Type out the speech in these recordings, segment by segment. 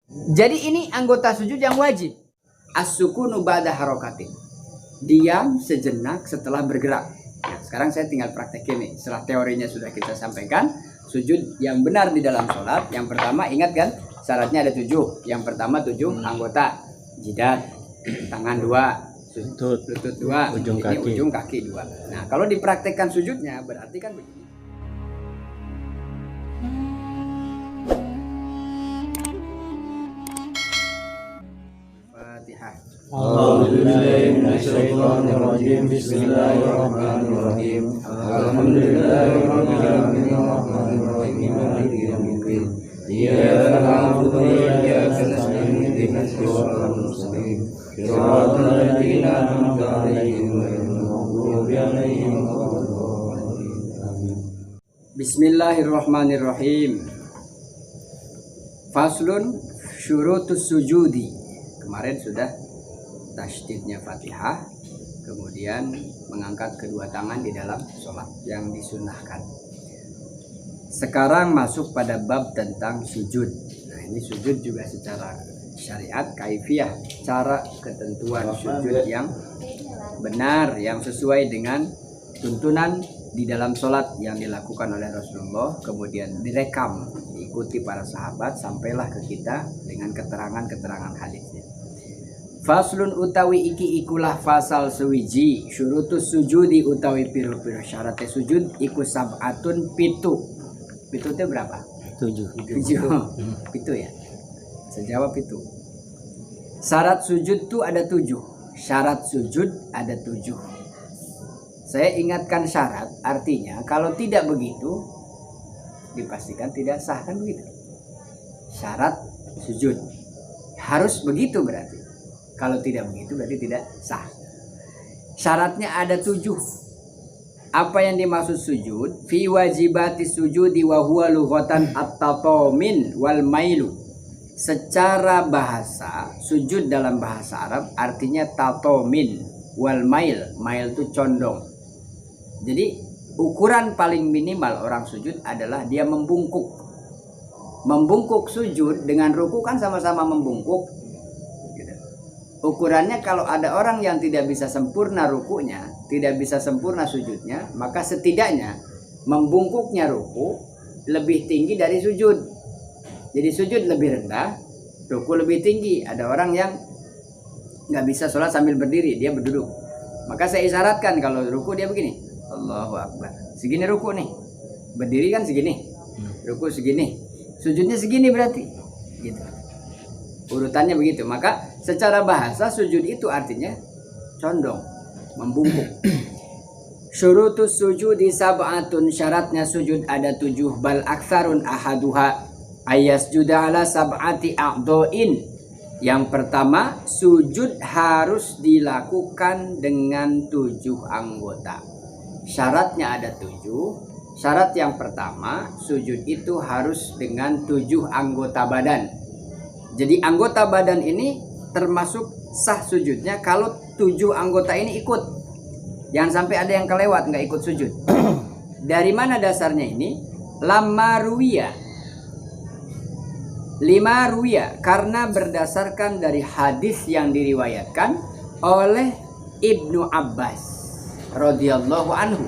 Jadi ini anggota sujud yang wajib. As-sukunu ba'da harokatin. Diam sejenak setelah bergerak. Nah, sekarang saya tinggal praktekin nih. Setelah teorinya sudah kita sampaikan, sujud yang benar di dalam sholat. Yang pertama, ingat kan, syaratnya ada 7. Yang pertama 7 anggota. Jidat, tangan 2, lutut 2, ujung kaki 2. Nah, kalau dipraktekkan sujudnya berarti kan begini. Fatihah. A'udzubillahiminasyaitonirrajim. Bismillahirrahmanirrahim. Alhamdulillahirrahmanirrahim. Maliki yaumiddin. Iyyaka na'budu wa iyyaka nasta'in. Ihdinas siratal mustaqim. Shiratal ladzina an'amta 'alaihim ghairil maghdubi 'alaihim waladdallin. Bismillahirrahmanirrahim. Faslun syurutus sujudi. Kemarin sudah tasydidnya Fatihah, kemudian mengangkat kedua tangan di dalam sholat yang disunnahkan. Sekarang masuk pada bab tentang sujud. Nah, ini sujud juga secara syariat, kaifiyah, cara ketentuan sujud yang benar, yang sesuai dengan tuntunan di dalam sholat yang dilakukan oleh Rasulullah, kemudian direkam, diikuti para sahabat, sampailah ke kita dengan keterangan-keterangan hadisnya. Faslun utawi iki ikulah fasal sewiji syurutus sujudi utawi piru-piru syarat sujud iku sab'atun pitu. Pitu itu berapa? 7. Pitu ya. Sejawab pitu. Syarat sujud itu ada 7. Syarat sujud ada 7. Saya ingatkan syarat, artinya kalau tidak begitu dipastikan tidak sah, kan begitu. Syarat sujud harus begitu berarti. Kalau tidak begitu berarti tidak sah. Syaratnya ada 7. Apa yang dimaksud sujud? Fi wajibati sujudi wa huwa lughatan at-tatamin wal mailu. Secara bahasa, sujud dalam bahasa Arab artinya tatamin wal mail. Mail itu condong. Jadi ukuran paling minimal orang sujud adalah dia membungkuk. Membungkuk sujud dengan ruku kan sama-sama membungkuk. Ukurannya kalau ada orang yang tidak bisa sempurna rukunya, tidak bisa sempurna sujudnya, maka setidaknya membungkuknya ruku lebih tinggi dari sujud. Jadi sujud lebih rendah, ruku lebih tinggi. Ada orang yang nggak bisa sholat sambil berdiri, dia berduduk. Maka saya isyaratkan kalau ruku dia begini, Allahu Akbar. Segini ruku nih, berdiri kan segini, ruku segini, sujudnya segini berarti, gitu. Urutannya begitu. Maka secara bahasa sujud itu artinya condong, membungkuk. Syurutus sujudi sab'atun, syaratnya sujud ada 7. Bal aktsarun ahaduha ayasjuda ala sab'ati a'dha'in. Yang pertama, sujud harus dilakukan dengan 7 anggota. Syaratnya ada 7. Syarat yang pertama, sujud itu harus dengan 7 anggota badan. Jadi anggota badan ini termasuk sah sujudnya kalau 7 anggota ini ikut. Jangan sampai ada yang kelewat nggak ikut sujud. Dari mana dasarnya ini? Lima ruwiya, karena berdasarkan dari hadis yang diriwayatkan oleh Ibnu Abbas radhiyallahu anhu.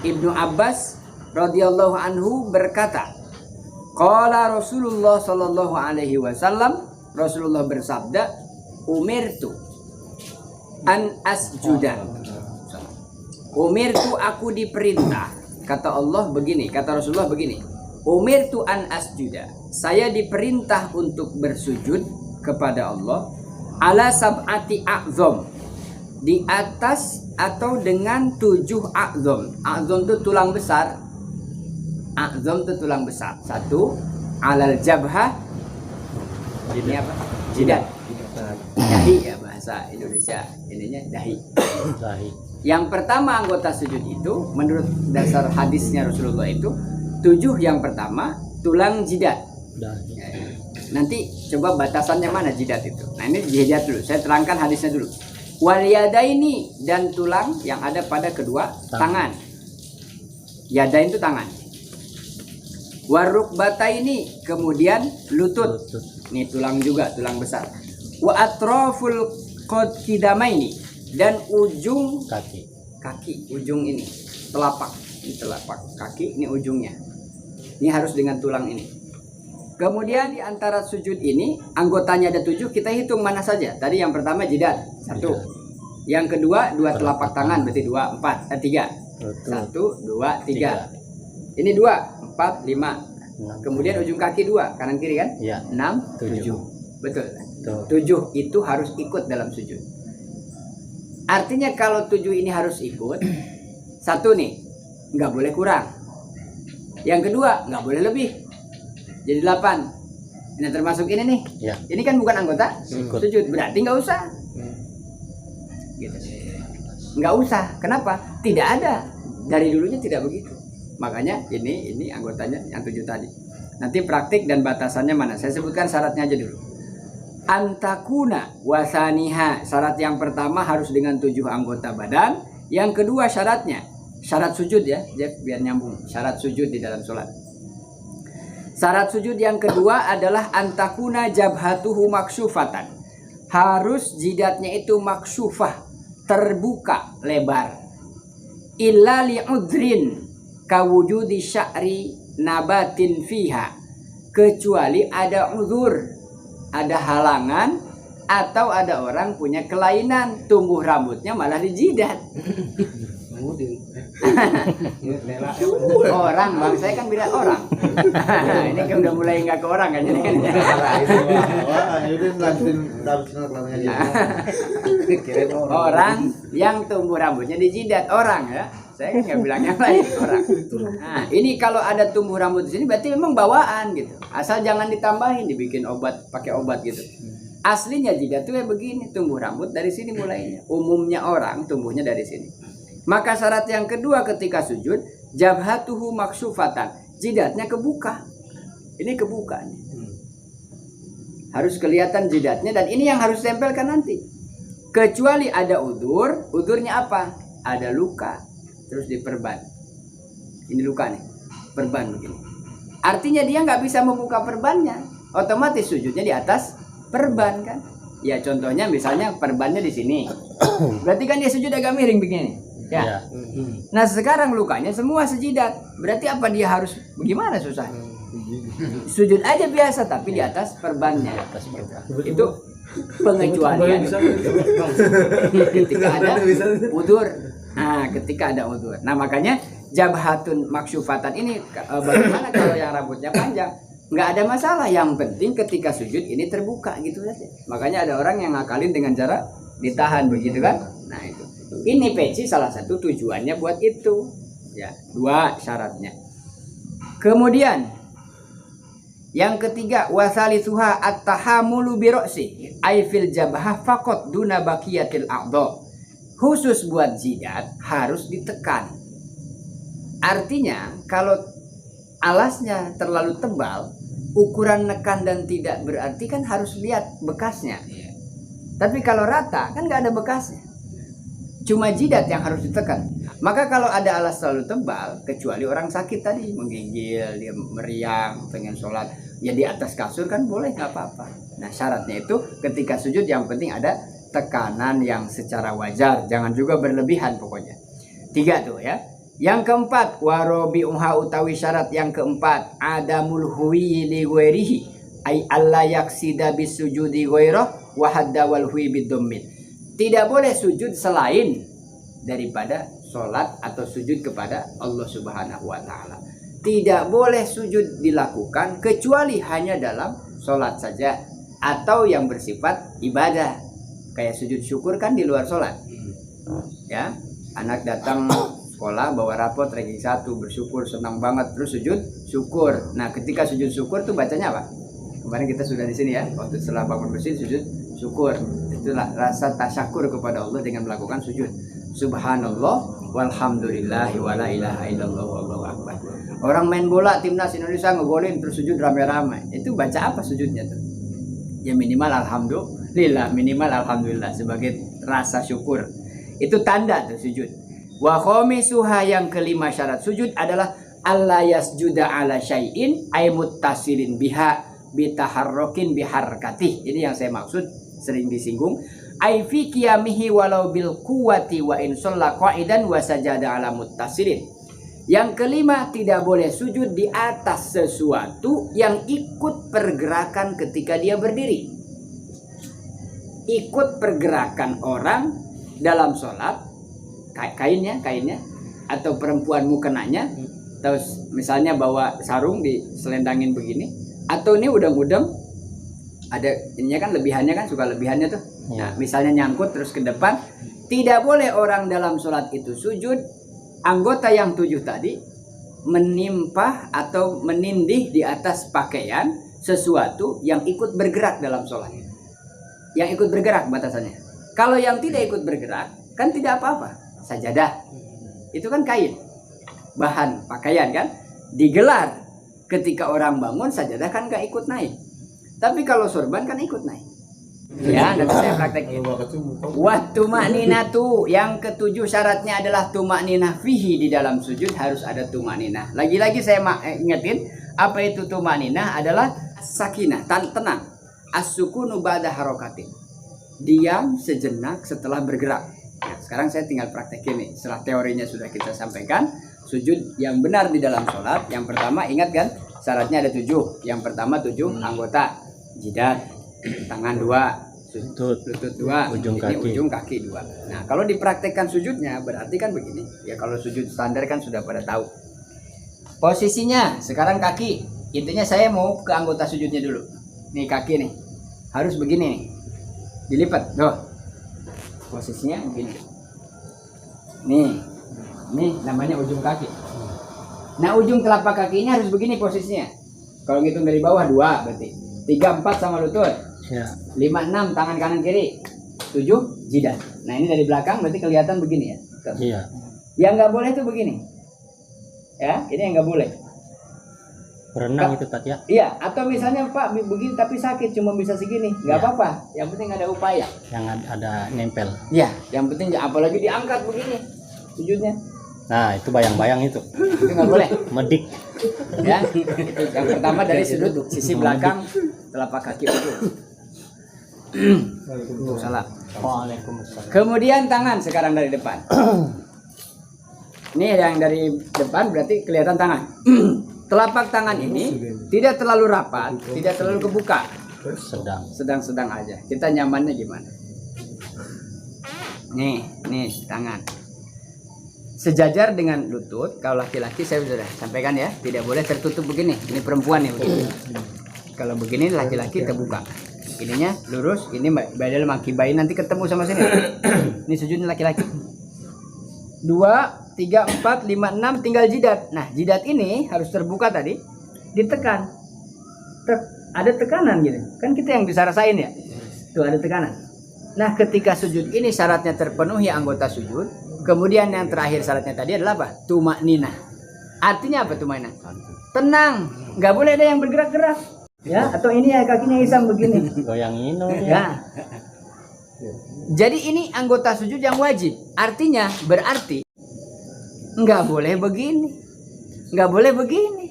Ibnu Abbas radhiyallahu anhu berkata, qala Rasulullah sallallahu alaihi wasallam, Rasulullah bersabda, umirtu an asjuda. Umirtu, aku diperintah. Kata Allah begini, kata Rasulullah begini. Umirtu an asjuda. Saya diperintah untuk bersujud kepada Allah ala sab'ati a'zam. Di atas atau dengan 7 a'zam. A'zam itu tulang besar. A'zam itu tulang besar. 1 alal jabhah. Ini apa? Jidat. Dahi ya bahasa Indonesia. Ininya dahi. Yang pertama anggota sujud itu menurut dasar hadisnya Rasulullah itu 7. Yang pertama tulang jidat. Nanti coba batasannya mana jidat itu. Nah ini jidat dulu. Saya terangkan hadisnya dulu. Wal yadaini, dan tulang yang ada pada kedua tangan. Yadain itu tangan. Warukbataini, kemudian lutut. Ini tulang juga, tulang besar. Wa atraful qidamaini, dan ujung kaki, ujung ini, telapak. Ini telapak kaki, ini ujungnya. Ini harus dengan tulang ini. Kemudian di antara sujud ini, anggotanya ada 7, kita hitung mana saja. Tadi yang pertama jidat, 1. Yang kedua, 2 telapak tangan, berarti 2, 4, 3. 1, 2, 3. Ini 2, 4, 5. Kemudian ujung kaki 2, kanan kiri kan? Ya. 6, 7. Betul. 7 itu harus ikut dalam sujud. Artinya kalau 7 ini harus ikut, 1 nih, nggak boleh kurang. Yang kedua, nggak boleh lebih. Jadi 8. Ini termasuk ini nih. Ya. Ini kan bukan anggota sujud, berarti nggak usah. Gitu. Nggak usah. Kenapa? Tidak ada. Dari dulunya tidak begitu. Makanya ini anggotanya yang 7 tadi. Nanti praktik dan batasannya mana? Saya sebutkan syaratnya aja dulu. Antakuna wasaniha, syarat yang pertama harus dengan 7 anggota badan. Yang kedua syaratnya, syarat sujud ya, Jeff, biar nyambung. Syarat sujud di dalam sholat. Syarat sujud yang kedua adalah antakuna jabhatuhu maksufatan. Harus jidatnya itu maksufah, terbuka lebar. Illa li'udrin kawujudi sya'ri nabatin fiha, kecuali ada uzur, ada halangan, atau ada orang punya kelainan, tumbuh rambutnya malah di jidat. Orang, bang, saya kan beda orang. Ini kan udah mulai nggak ke orang kan jadi. Orang yang tumbuh rambutnya di jidat, orang ya. Saya kan nggak bilang yang lain, orang. Nah, ini kalau ada tumbuh rambut di sini berarti memang bawaan gitu. Asal jangan ditambahin, dibikin obat, pakai obat gitu. Aslinya jidat tuh kayak begini, tumbuh rambut dari sini mulainya. Umumnya orang tumbuhnya dari sini. Maka syarat yang kedua ketika sujud, jabhatuhu maksufatan, jidatnya kebuka. Ini kebuka nih. Harus kelihatan jidatnya, dan ini yang harus tempelkan nanti. Kecuali ada udur, udurnya apa? Ada luka, terus diperban. Ini luka nih, perban begini. Artinya dia nggak bisa membuka perbannya, otomatis sujudnya di atas perban kan? Ya contohnya misalnya perbannya di sini, berarti kan dia sujud agak miring begini. Ya. Nah sekarang lukanya semua sejidat. Berarti apa dia harus bagaimana susah? Sujud aja biasa tapi di atas perbannya. Itu pengecualian. Ketika ada udur. Nah ketika ada udur. Nah makanya jabhatun maksufatan ini bagaimana kalau yang rambutnya panjang? Nggak ada masalah. Yang penting ketika sujud ini terbuka gitu saja. Makanya ada orang yang ngakalin dengan cara ditahan begitu kan? Nah itu. Ini peci salah satu tujuannya buat itu. Ya, 2 syaratnya. Kemudian yang ketiga, wasalisuha at-tahamulu bi ra'si ay fil jabhah faqat duna baqiyatil a'dha. Khusus buat jidat harus ditekan. Artinya kalau alasnya terlalu tebal, ukuran nekan dan tidak berarti kan harus lihat bekasnya. Tapi kalau rata kan nggak ada bekasnya. Cuma jidat yang harus ditekan. Maka kalau ada alas terlalu tebal, kecuali orang sakit tadi menggigil, dia meriang, pengen sholat, ya di atas kasur kan boleh, nggak apa-apa. Nah syaratnya itu ketika sujud yang penting ada tekanan yang secara wajar, jangan juga berlebihan pokoknya. 3 tuh ya. Yang keempat, warobi'uha utawi syarat yang keempat, adamul huwi li ghairihi ay alla yaksida bisujudi ghairah wa hadda wal huwi bidhammin. Tidak boleh sujud selain daripada sholat atau sujud kepada Allah Subhanahu wa Ta'ala. Tidak boleh sujud dilakukan kecuali hanya dalam sholat saja atau yang bersifat ibadah. Kayak sujud syukur kan di luar sholat. Ya, anak datang sekolah bawa rapot ranking 1, bersyukur senang banget, terus sujud syukur. Nah, ketika sujud syukur tuh bacanya apa? Kemarin kita sudah di sini ya, waktu setelah bangun bersih sujud syukur. Itulah rasa tasyakur kepada Allah dengan melakukan sujud. Subhanallah walhamdulillah wala ilaha illallah wallahu akbar. Orang main bola timnas Indonesia ngegolin terus sujud rame-rame. Itu baca apa sujudnya tuh? Ya minimal alhamdulillah, minimal alhamdulillah sebagai rasa syukur. Itu tanda tuh sujud. Wa khamisuha yang kelima syarat sujud adalah alla yasjuda ala syai'in ay muttasilin biha bitaharrokin biharkatih. Ini yang saya maksud, sering disinggung. Ay fi qiyamihi walau bil quwwati wa in shalla qa'idan wa sajada ala muttasilin. Yang kelima, tidak boleh sujud di atas sesuatu yang ikut pergerakan ketika dia berdiri. Ikut pergerakan orang dalam sholat, kainnya atau perempuan mukenanya, terus misalnya bawa sarung diselendangin begini, atau ini udang-udang ada ininya kan, lebihannya kan, suka lebihannya tuh. Nah, misalnya nyangkut terus ke depan, tidak boleh orang dalam sholat itu sujud. Anggota yang 7 tadi menimpa atau menindih di atas pakaian sesuatu yang ikut bergerak dalam sholat. Yang ikut bergerak batasannya. Kalau yang tidak ikut bergerak kan tidak apa-apa, sajadah. Itu kan kain, bahan pakaian kan, digelar. Ketika orang bangun, sajadah kan gak ikut naik. Tapi kalau sorban kan ikut naik. Ya, nanti saya praktekin. Wa tumakninatu, yang ke-7 syaratnya adalah tumakninah fihi, di dalam sujud harus ada tumakninah. Lagi-lagi saya ingetin, apa itu tumakninah? Adalah sakinah, tenang. As-sukunu ba'da harokatin, diam sejenak setelah bergerak. Nah, sekarang saya tinggal praktekin nih. Setelah teorinya sudah kita sampaikan, sujud yang benar di dalam sholat, yang pertama ingat kan, syaratnya ada 7. Yang pertama 7 anggota, jidat, tangan 2, lutut 2, ujung kaki 2. Nah, kalau dipraktekkan sujudnya berarti kan begini. Ya kalau sujud standar kan sudah pada tahu. Posisinya sekarang kaki, intinya saya mau ke anggota sujudnya dulu. Nih kaki nih, harus begini nih, dilipat, tuh. Posisinya begini. Nih namanya ujung kaki. Nah, ujung telapak kaki ini harus begini posisinya. Kalau ngitung dari bawah 2 berarti 3, 4 sama lutut. Ya. 5, 6 tangan kanan kiri. 7 jidat. Nah, ini dari belakang berarti kelihatan begini ya. Iya. Yang nggak boleh itu begini. Ya, ini yang nggak boleh. Berenang itu Tat ya? Iya, atau misalnya Pak begini tapi sakit cuma bisa segini, nggak apa-apa. Yang penting ada upaya. Yang ada nempel. Iya, yang penting apalagi diangkat begini sujudnya. Nah, itu bayang-bayang itu. Itu nggak boleh. Medik. Ya, itu yang pertama dari sudut sisi belakang telapak kaki itu. Salah. Waalaikumsalam. Kemudian tangan sekarang dari depan. Ini yang dari depan berarti kelihatan tangan. Telapak tangan ini tidak terlalu rapat, tidak terlalu kebuka. Sedang-sedang aja. Kita nyamannya gimana? Nih tangan. Sejajar dengan lutut. Kalau laki-laki saya sudah sampaikan ya, tidak boleh tertutup begini. Ini perempuan nih begini. Kalau begini laki-laki terbuka. Ininya lurus, ini badal maki bayi nanti ketemu sama sini. Ini sujudnya laki-laki. 2, 3, 4, 5, 6 tinggal jidat. Nah, jidat ini harus terbuka tadi, ditekan. Ada tekanan gitu. Kan kita yang bisa rasain ya. Tuh ada tekanan. Nah, ketika sujud ini syaratnya terpenuhi anggota sujud. Kemudian yang terakhir syaratnya tadi adalah apa? Tumakninah. Artinya apa tumakninah? Tenang, nggak boleh ada yang bergerak-gerak. Ya, atau ini ya kakinya isang begini. Goyangin ya. Jadi ini anggota sujud yang wajib. Artinya berarti nggak boleh begini, nggak boleh begini.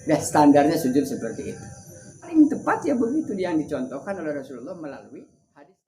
Nah, standarnya sujud seperti itu. Paling tepat ya begitu yang dicontohkan oleh Rasulullah melalui